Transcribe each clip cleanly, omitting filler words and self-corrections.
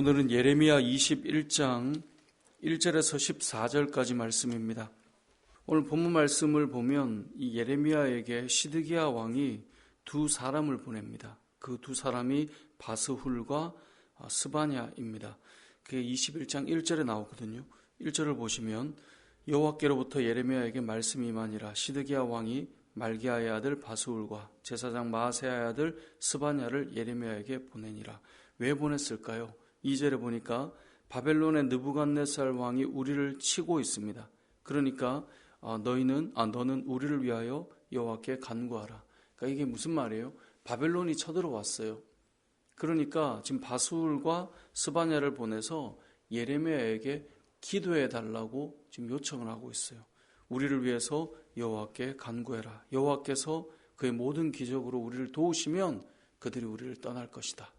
오늘은 예레미야 21장 1절에서 14절까지 말씀입니다. 오늘 본문 말씀을 보면 이 예레미야에게 시드기야 왕이 두 사람을 보냅니다. 그 두 사람이 바스훌과 스바냐입니다. 그게 21장 1절에 나오거든요. 1절을 보시면 여호와께로부터 예레미야에게 말씀이 임하니라. 시드기야 왕이 말기야의 아들 바스훌과 제사장 마아세야의 아들 스바냐를 예레미야에게 보내니라. 왜 보냈을까요? 2절에 보니까 바벨론의 느부갓네살 왕이 우리를 치고 있습니다. 그러니까 너는 우리를 위하여 여호와께 간구하라. 그러니까 이게 무슨 말이에요? 바벨론이 쳐들어왔어요. 그러니까 지금 바스훌과 스바냐를 보내서 예레미야에게 기도해 달라고 지금 요청을 하고 있어요. 우리를 위해서 여호와께 간구해라. 여호와께서 그의 모든 기적으로 우리를 도우시면 그들이 우리를 떠날 것이다.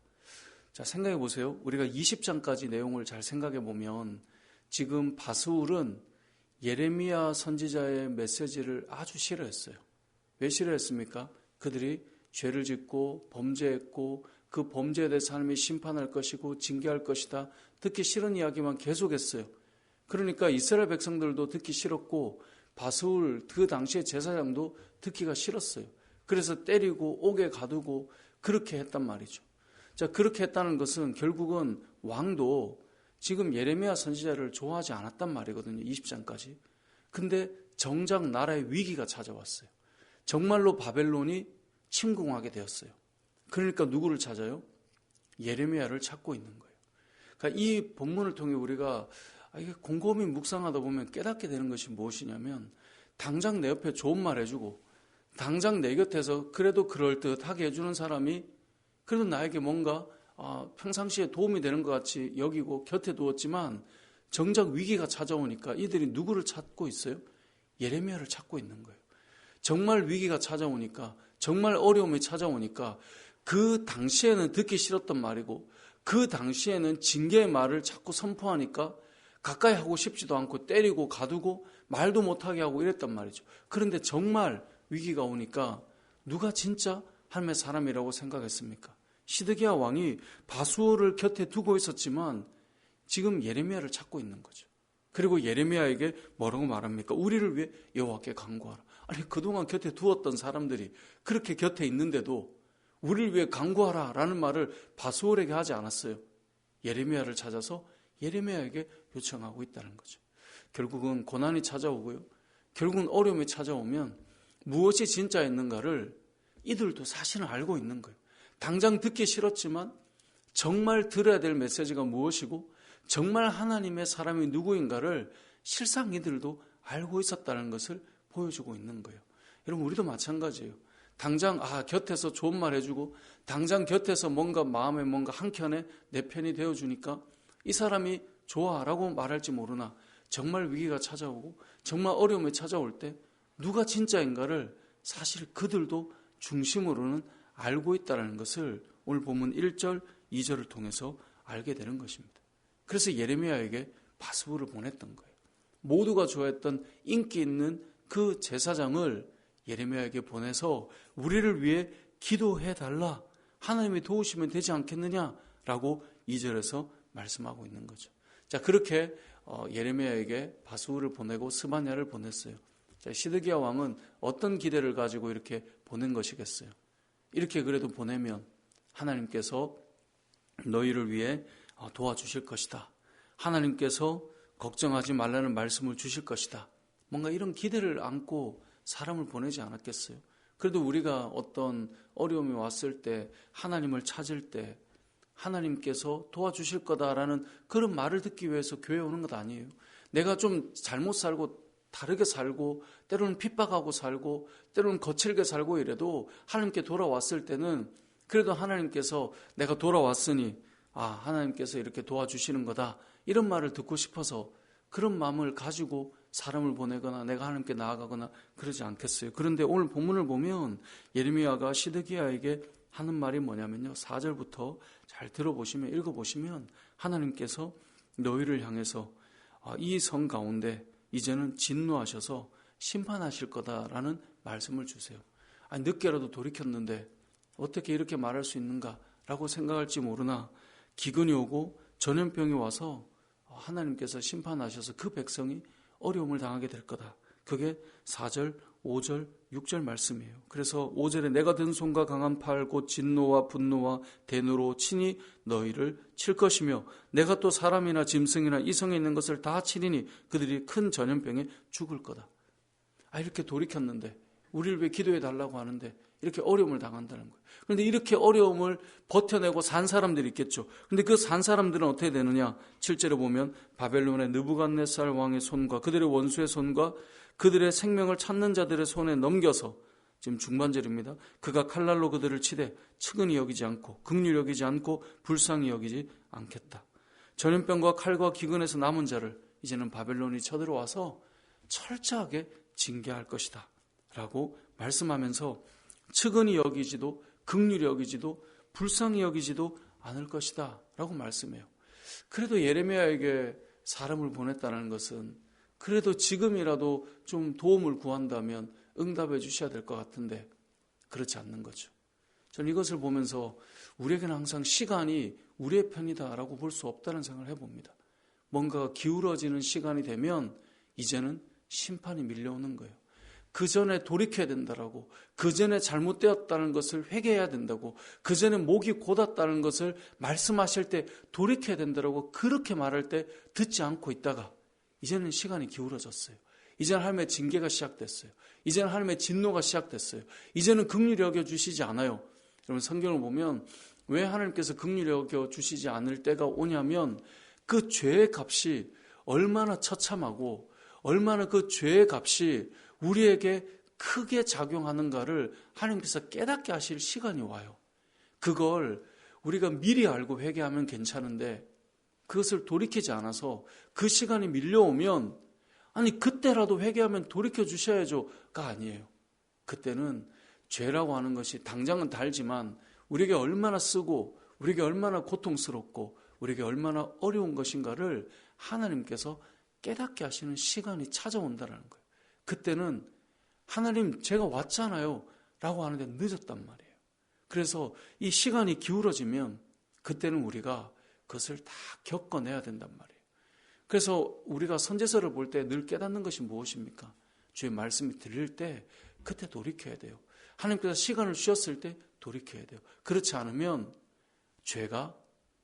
자, 생각해 보세요. 우리가 20장까지 내용을 잘 생각해 보면 지금 바스훌은 예레미야 선지자의 메시지를 아주 싫어했어요. 왜 싫어했습니까? 그들이 죄를 짓고 범죄했고 그 범죄에 대해서 하나님이 심판할 것이고 징계할 것이다. 듣기 싫은 이야기만 계속했어요. 그러니까 이스라엘 백성들도 듣기 싫었고 바스훌 그 당시의 제사장도 듣기가 싫었어요. 그래서 때리고 옥에 가두고 그렇게 했단 말이죠. 자, 그렇게 했다는 것은 결국은 왕도 지금 예레미야 선지자를 좋아하지 않았단 말이거든요. 20장까지. 근데 정작 나라의 위기가 찾아왔어요. 정말로 바벨론이 침공하게 되었어요. 그러니까 누구를 찾아요? 예레미야를 찾고 있는 거예요. 그러니까 이 본문을 통해 우리가 이게 곰곰이 묵상하다 보면 깨닫게 되는 것이 무엇이냐면 당장 내 옆에 좋은 말 해주고 당장 내 곁에서 그래도 그럴듯하게 해주는 사람이 그래도 나에게 뭔가 평상시에 도움이 되는 것 같이 여기고 곁에 두었지만 정작 위기가 찾아오니까 이들이 누구를 찾고 있어요? 예레미야를 찾고 있는 거예요. 정말 위기가 찾아오니까 정말 어려움이 찾아오니까 그 당시에는 듣기 싫었던 말이고 그 당시에는 징계의 말을 자꾸 선포하니까 가까이 하고 싶지도 않고 때리고 가두고 말도 못하게 하고 이랬단 말이죠. 그런데 정말 위기가 오니까 누가 진짜 하나님의 사람이라고 생각했습니까? 시드기야 왕이 바스훌을 곁에 두고 있었지만 지금 예레미야를 찾고 있는 거죠. 그리고 예레미야에게 뭐라고 말합니까? 우리를 위해 여호와께 간구하라. 아니 그동안 곁에 두었던 사람들이 그렇게 곁에 있는데도 우리를 위해 간구하라 라는 말을 바스훌에게 하지 않았어요. 예레미야를 찾아서 예레미야에게 요청하고 있다는 거죠. 결국은 고난이 찾아오고요. 결국은 어려움이 찾아오면 무엇이 진짜였는가를 이들도 사실은 알고 있는 거예요. 당장 듣기 싫었지만 정말 들어야 될 메시지가 무엇이고 정말 하나님의 사람이 누구인가를 실상 이들도 알고 있었다는 것을 보여주고 있는 거예요. 여러분 우리도 마찬가지예요. 당장 곁에서 좋은 말 해주고 당장 곁에서 뭔가 마음에 뭔가 한켠에 내 편이 되어주니까 이 사람이 좋아라고 말할지 모르나 정말 위기가 찾아오고 정말 어려움이 찾아올 때 누가 진짜인가를 사실 그들도 중심으로는 알고 있다는 것을 오늘 본문 1절, 2절을 통해서 알게 되는 것입니다. 그래서 예레미야에게 바스훌을 보냈던 거예요. 모두가 좋아했던 인기 있는 그 제사장을 예레미야에게 보내서 우리를 위해 기도해달라. 하나님이 도우시면 되지 않겠느냐라고 2절에서 말씀하고 있는 거죠. 자, 그렇게 예레미야에게 바스훌을 보내고 스바냐를 보냈어요. 자, 시드기야 왕은 어떤 기대를 가지고 이렇게 보낸 것이겠어요? 이렇게 그래도 보내면 하나님께서 너희를 위해 도와주실 것이다. 하나님께서 걱정하지 말라는 말씀을 주실 것이다. 뭔가 이런 기대를 안고 사람을 보내지 않았겠어요? 그래도 우리가 어떤 어려움이 왔을 때 하나님을 찾을 때 하나님께서 도와주실 거다라는 그런 말을 듣기 위해서 교회에 오는 것 아니에요. 내가 좀 잘못 살고 다르게 살고 때로는 핍박하고 살고 때로는 거칠게 살고 이래도 하나님께 돌아왔을 때는 그래도 하나님께서 내가 돌아왔으니 하나님께서 이렇게 도와주시는 거다 이런 말을 듣고 싶어서 그런 마음을 가지고 사람을 보내거나 내가 하나님께 나아가거나 그러지 않겠어요. 그런데 오늘 본문을 보면 예레미야가 시드기야에게 하는 말이 뭐냐면요. 4절부터 잘 들어보시면 읽어보시면 하나님께서 너희를 향해서 이 성 가운데 이제는 진노하셔서 심판하실 거다라는 말씀을 주세요. 늦게라도 돌이켰는데 어떻게 이렇게 말할 수 있는가라고 생각할지 모르나 기근이 오고 전염병이 와서 하나님께서 심판하셔서 그 백성이 어려움을 당하게 될 거다. 그게 4절, 5절, 6절 말씀이에요. 그래서 5절에 내가 든 손과 강한 팔 곧 진노와 분노와 대노로 친히 너희를 칠 것이며 내가 또 사람이나 짐승이나 이성에 있는 것을 다 치리니 그들이 큰 전염병에 죽을 거다. 이렇게 돌이켰는데 우리를 왜 기도해 달라고 하는데 이렇게 어려움을 당한다는 거예요. 그런데 이렇게 어려움을 버텨내고 산 사람들이 있겠죠. 그런데 그 산 사람들은 어떻게 되느냐? 7절에 보면 바벨론의 느부갓네살 왕의 손과 그들의 원수의 손과 그들의 생명을 찾는 자들의 손에 넘겨서, 지금 중반절입니다. 그가 칼날로 그들을 치되 측은히 여기지 않고 긍휼히 여기지 않고 불쌍히 여기지 않겠다. 전염병과 칼과 기근에서 남은 자를 이제는 바벨론이 쳐들어와서 철저하게 징계할 것이다 라고 말씀하면서 측은히 여기지도 긍휼히 여기지도 불쌍히 여기지도 않을 것이다 라고 말씀해요. 그래도 예레미야에게 사람을 보냈다는 것은 그래도 지금이라도 좀 도움을 구한다면 응답해 주셔야 될 것 같은데 그렇지 않는 거죠. 저는 이것을 보면서 우리에게는 항상 시간이 우리의 편이다라고 볼 수 없다는 생각을 해봅니다. 뭔가 기울어지는 시간이 되면 이제는 심판이 밀려오는 거예요. 그 전에 돌이켜야 된다라고, 그 전에 잘못되었다는 것을 회개해야 된다고, 그 전에 목이 곧았다는 것을 말씀하실 때 돌이켜야 된다라고 그렇게 말할 때 듣지 않고 있다가 이제는 시간이 기울어졌어요. 이제는 하나님의 징계가 시작됐어요. 이제는 하나님의 진노가 시작됐어요. 이제는 긍휼히 여겨주시지 않아요. 여러분 성경을 보면 왜 하나님께서 긍휼히 여겨주시지 않을 때가 오냐면 그 죄의 값이 얼마나 처참하고 얼마나 그 죄의 값이 우리에게 크게 작용하는가를 하나님께서 깨닫게 하실 시간이 와요. 그걸 우리가 미리 알고 회개하면 괜찮은데 그것을 돌이키지 않아서 그 시간이 밀려오면 아니 그때라도 회개하면 돌이켜 주셔야죠가 아니에요. 그때는 죄라고 하는 것이 당장은 달지만 우리에게 얼마나 쓰고 우리에게 얼마나 고통스럽고 우리에게 얼마나 어려운 것인가를 하나님께서 깨닫게 하시는 시간이 찾아온다는 거예요. 그때는 하나님 제가 왔잖아요 라고 하는데 늦었단 말이에요. 그래서 이 시간이 기울어지면 그때는 우리가 그것을 다 겪어내야 된단 말이에요. 그래서 우리가 선제서를 볼 때 늘 깨닫는 것이 무엇입니까? 주의 말씀이 들릴 때 그때 돌이켜야 돼요. 하나님께서 시간을 주셨을 때 돌이켜야 돼요. 그렇지 않으면 죄가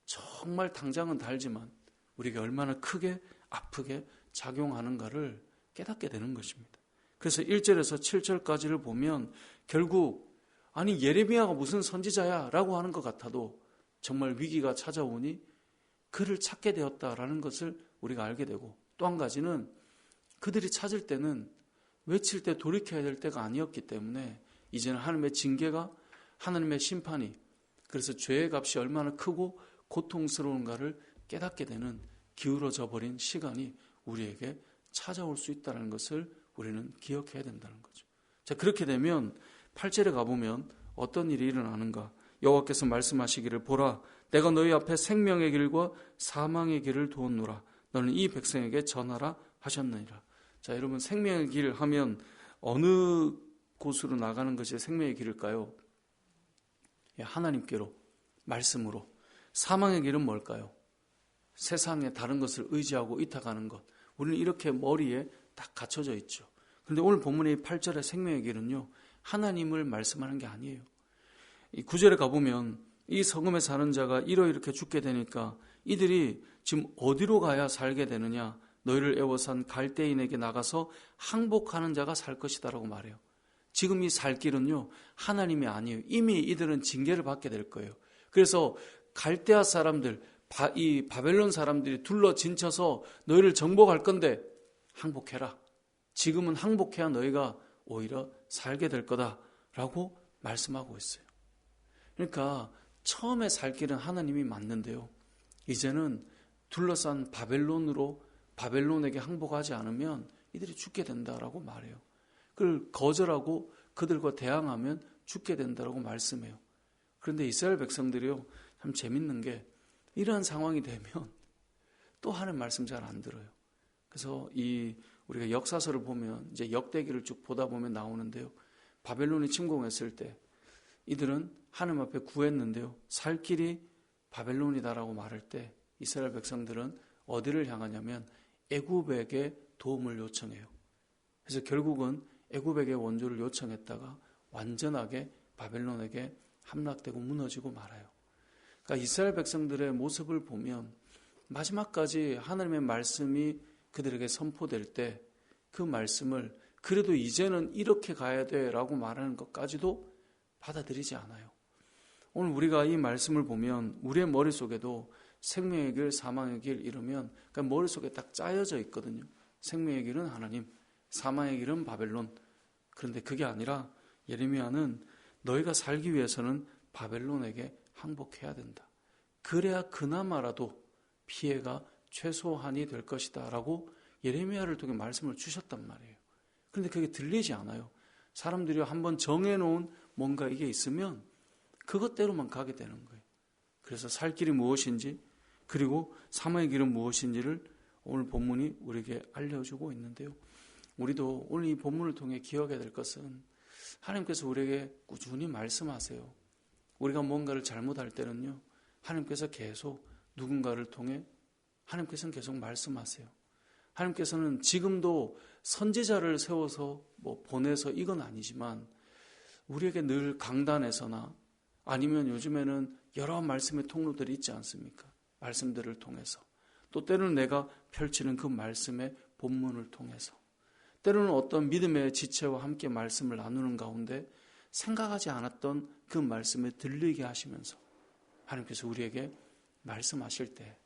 정말 당장은 달지만 우리에게 얼마나 크게 아프게 작용하는가를 깨닫게 되는 것입니다. 그래서 1절에서 7절까지를 보면 결국 아니 예레미야가 무슨 선지자야 라고 하는 것 같아도 정말 위기가 찾아오니 그를 찾게 되었다라는 것을 우리가 알게 되고 또 한 가지는 그들이 찾을 때는 외칠 때 돌이켜야 될 때가 아니었기 때문에 이제는 하나님의 징계가 하나님의 심판이 그래서 죄의 값이 얼마나 크고 고통스러운가를 깨닫게 되는 기울어져 버린 시간이 우리에게 찾아올 수 있다는 것을 우리는 기억해야 된다는 거죠. 자, 그렇게 되면 8절에 가보면 어떤 일이 일어나는가? 여호와께서 말씀하시기를 보라 내가 너희 앞에 생명의 길과 사망의 길을 두었노라 너는 이 백성에게 전하라 하셨느니라. 자, 여러분 생명의 길 하면 어느 곳으로 나가는 것이 생명의 길일까요? 하나님께로 말씀으로. 사망의 길은 뭘까요? 세상에 다른 것을 의지하고 이탁하는 것. 우리는 이렇게 머리에 딱 갖춰져 있죠. 그런데 오늘 본문의 8절의 생명의 길은요 하나님을 말씀하는 게 아니에요. 이 9절에 가보면 이 성읍에 사는 자가 이렇게 죽게 되니까 이들이 지금 어디로 가야 살게 되느냐? 너희를 애워싼 갈대인에게 나가서 항복하는 자가 살 것이다 라고 말해요. 지금 이 살 길은요 하나님이 아니에요. 이미 이들은 징계를 받게 될 거예요. 그래서 갈대아 사람들, 이 바벨론 사람들이 둘러 진쳐서 너희를 정복할 건데 항복해라. 지금은 항복해야 너희가 오히려 살게 될 거다라고 말씀하고 있어요. 그러니까 처음에 살 길은 하나님이 맞는데요. 이제는 둘러싼 바벨론에게 항복하지 않으면 이들이 죽게 된다라고 말해요. 그걸 거절하고 그들과 대항하면 죽게 된다라고 말씀해요. 그런데 이스라엘 백성들이요 참 재밌는 게 이러한 상황이 되면 또 하는 말씀 잘 안 들어요. 그래서 우리가 역사서를 보면 이제 역대기를 쭉 보다 보면 나오는데요. 바벨론이 침공했을 때 이들은 하나님 앞에 구했는데요. 살 길이 바벨론이다라고 말할 때 이스라엘 백성들은 어디를 향하냐면 애굽에게 도움을 요청해요. 그래서 결국은 애굽에게 원조를 요청했다가 완전하게 바벨론에게 함락되고 무너지고 말아요. 그러니까 이스라엘 백성들의 모습을 보면 마지막까지 하나님의 말씀이 그들에게 선포될 때 그 말씀을 그래도 이제는 이렇게 가야 돼 라고 말하는 것까지도 받아들이지 않아요. 오늘 우리가 이 말씀을 보면 우리의 머릿속에도 생명의 길, 사망의 길 이러면 그러니까 머릿속에 딱 짜여져 있거든요. 생명의 길은 하나님, 사망의 길은 바벨론. 그런데 그게 아니라 예레미야는 너희가 살기 위해서는 바벨론에게 항복해야 된다. 그래야 그나마라도 피해가 최소한이 될 것이다 라고 예레미야를 통해 말씀을 주셨단 말이에요. 그런데 그게 들리지 않아요. 사람들이 한번 정해놓은 뭔가 이게 있으면 그것대로만 가게 되는 거예요. 그래서 살 길이 무엇인지 그리고 사망의 길은 무엇인지를 오늘 본문이 우리에게 알려주고 있는데요. 우리도 오늘 이 본문을 통해 기억해야 될 것은 하나님께서 우리에게 꾸준히 말씀하세요. 우리가 뭔가를 잘못할 때는요, 하나님께서 계속 누군가를 통해 하나님께서는 계속 말씀하세요. 하나님께서는 지금도 선지자를 세워서 보내서 이건 아니지만 우리에게 늘 강단에서나 아니면 요즘에는 여러 말씀의 통로들이 있지 않습니까? 말씀들을 통해서 또 때로는 내가 펼치는 그 말씀의 본문을 통해서 때로는 어떤 믿음의 지체와 함께 말씀을 나누는 가운데 생각하지 않았던 그 말씀을 들리게 하시면서 하나님께서 우리에게 말씀하실 때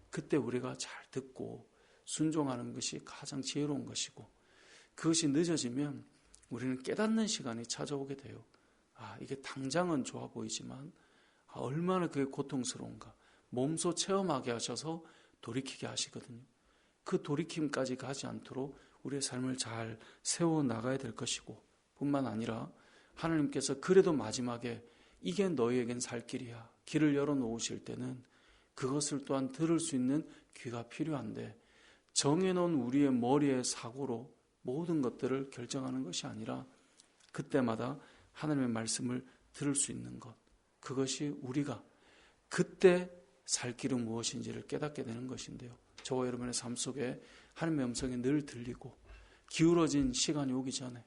그때 우리가 잘 듣고 순종하는 것이 가장 지혜로운 것이고 그것이 늦어지면 우리는 깨닫는 시간이 찾아오게 돼요. 이게 당장은 좋아 보이지만 얼마나 그게 고통스러운가. 몸소 체험하게 하셔서 돌이키게 하시거든요. 그 돌이킴까지 가지 않도록 우리의 삶을 잘 세워나가야 될 것이고 뿐만 아니라 하나님께서 그래도 마지막에 이게 너희에겐 살 길이야. 길을 열어놓으실 때는 그것을 또한 들을 수 있는 귀가 필요한데 정해놓은 우리의 머리의 사고로 모든 것들을 결정하는 것이 아니라 그때마다 하나님의 말씀을 들을 수 있는 것, 그것이 우리가 그때 살 길은 무엇인지를 깨닫게 되는 것인데요. 저와 여러분의 삶 속에 하나님의 음성이 늘 들리고 기울어진 시간이 오기 전에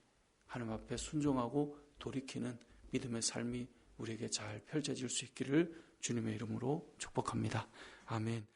하나님 앞에 순종하고 돌이키는 믿음의 삶이 우리에게 잘 펼쳐질 수 있기를 주님의 이름으로 축복합니다. 아멘.